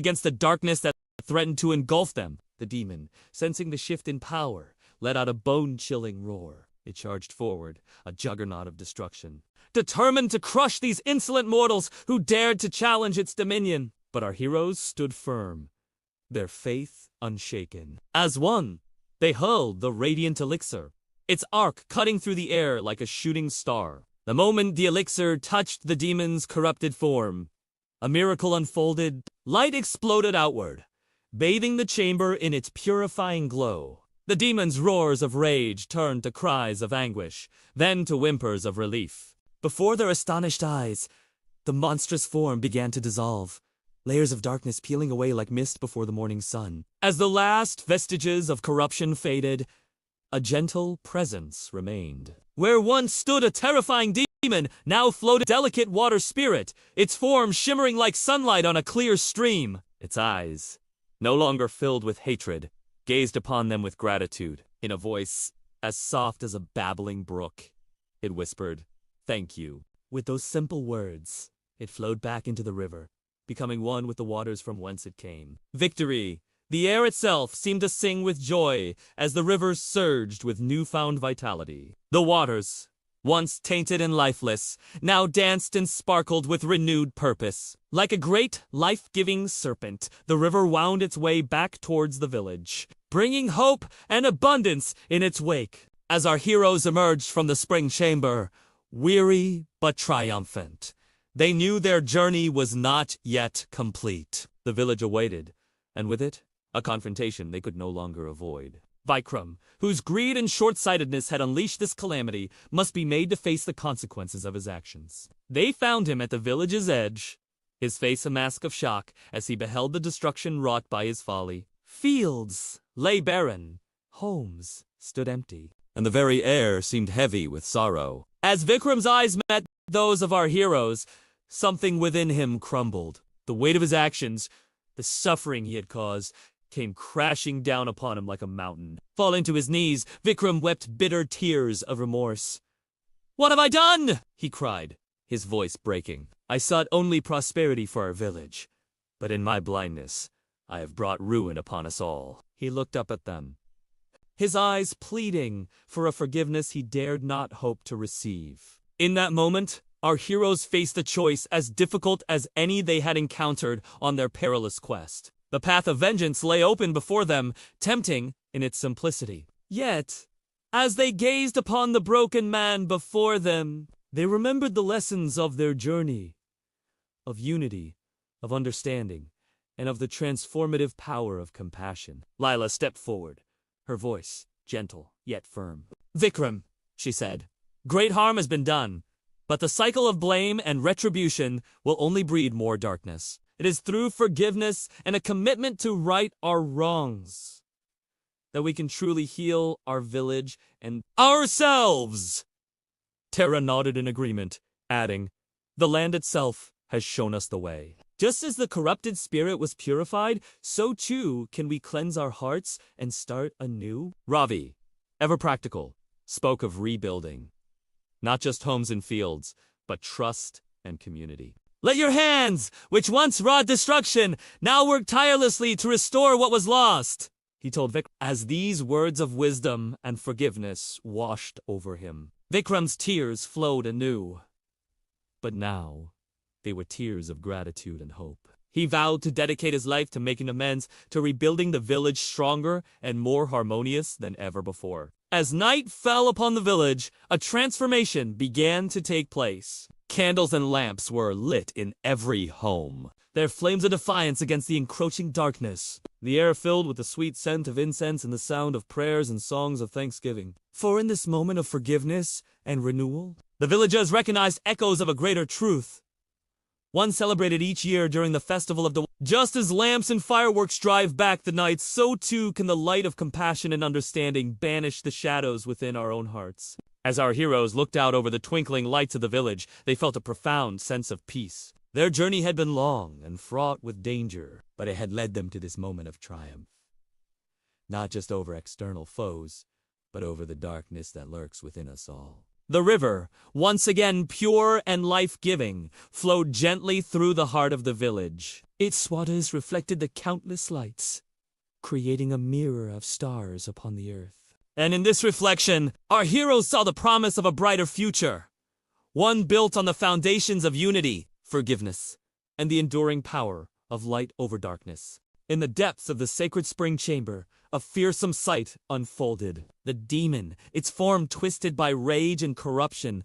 against the darkness that threatened to engulf them. The demon, sensing the shift in power, let out a bone-chilling roar. It charged forward, a juggernaut of destruction, determined to crush these insolent mortals who dared to challenge its dominion. But our heroes stood firm, their faith unshaken. As one, they hurled the radiant elixir, its arc cutting through the air like a shooting star. The moment the elixir touched the demon's corrupted form, a miracle unfolded. Light exploded outward, bathing the chamber in its purifying glow. The demon's roars of rage turned to cries of anguish, then to whimpers of relief. Before their astonished eyes, the monstrous form began to dissolve, layers of darkness peeling away like mist before the morning sun. As the last vestiges of corruption faded, a gentle presence remained. Where once stood a terrifying demon, now floated a delicate water spirit, its form shimmering like sunlight on a clear stream. Its eyes, no longer filled with hatred, gazed upon them with gratitude. In a voice as soft as a babbling brook, it whispered, "Thank you." With those simple words, it flowed back into the river, becoming one with the waters from whence it came. Victory! The air itself seemed to sing with joy as the river surged with newfound vitality. The waters, once tainted and lifeless, now danced and sparkled with renewed purpose. Like a great, life-giving serpent, the river wound its way back towards the village, bringing hope and abundance in its wake. As our heroes emerged from the spring chamber, weary but triumphant, they knew their journey was not yet complete. The village awaited, and with it, a confrontation they could no longer avoid. Vikram, whose greed and short-sightedness had unleashed this calamity, must be made to face the consequences of his actions. They found him at the village's edge, his face a mask of shock as he beheld the destruction wrought by his folly. Fields lay barren, homes stood empty, and the very air seemed heavy with sorrow. As Vikram's eyes met those of our heroes, something within him crumbled. The weight of his actions, the suffering he had caused, came crashing down upon him like a mountain. Falling to his knees, Vikram wept bitter tears of remorse. "What have I done?" he cried, his voice breaking. "I sought only prosperity for our village, but in my blindness, I have brought ruin upon us all." He looked up at them, his eyes pleading for a forgiveness he dared not hope to receive. In that moment, our heroes faced a choice as difficult as any they had encountered on their perilous quest. The path of vengeance lay open before them, tempting in its simplicity. Yet, as they gazed upon the broken man before them, they remembered the lessons of their journey, of unity, of understanding, and of the transformative power of compassion. Lila stepped forward, her voice gentle yet firm. "Vikram," she said, "great harm has been done, but the cycle of blame and retribution will only breed more darkness. It is through forgiveness and a commitment to right our wrongs that we can truly heal our village and ourselves." Terra nodded in agreement, adding, "The land itself has shown us the way. Just as the corrupted spirit was purified, so too can we cleanse our hearts and start anew." Ravi, ever practical, spoke of rebuilding, not just homes and fields, but trust and community. "Let your hands, which once wrought destruction, now work tirelessly to restore what was lost," he told Vikram. As these words of wisdom and forgiveness washed over him, Vikram's tears flowed anew. But now, they were tears of gratitude and hope. He vowed to dedicate his life to making amends, to rebuilding the village stronger and more harmonious than ever before. As night fell upon the village, a transformation began to take place. Candles and lamps were lit in every home, their flames a defiance against the encroaching darkness. The air filled with the sweet scent of incense and the sound of prayers and songs of thanksgiving. For in this moment of forgiveness and renewal, the villagers recognized echoes of a greater truth, one celebrated each year during the Festival of the... Just as lamps and fireworks drive back the night, so too can the light of compassion and understanding banish the shadows within our own hearts. As our heroes looked out over the twinkling lights of the village, they felt a profound sense of peace. Their journey had been long and fraught with danger, but it had led them to this moment of triumph. Not just over external foes, but over the darkness that lurks within us all. The river, once again pure and life-giving, flowed gently through the heart of the village. Its waters reflected the countless lights, creating a mirror of stars upon the earth. And in this reflection, our heroes saw the promise of a brighter future, one built on the foundations of unity, forgiveness, and the enduring power of light over darkness. In the depths of the sacred spring chamber, a fearsome sight unfolded. The demon, its form twisted by rage and corruption,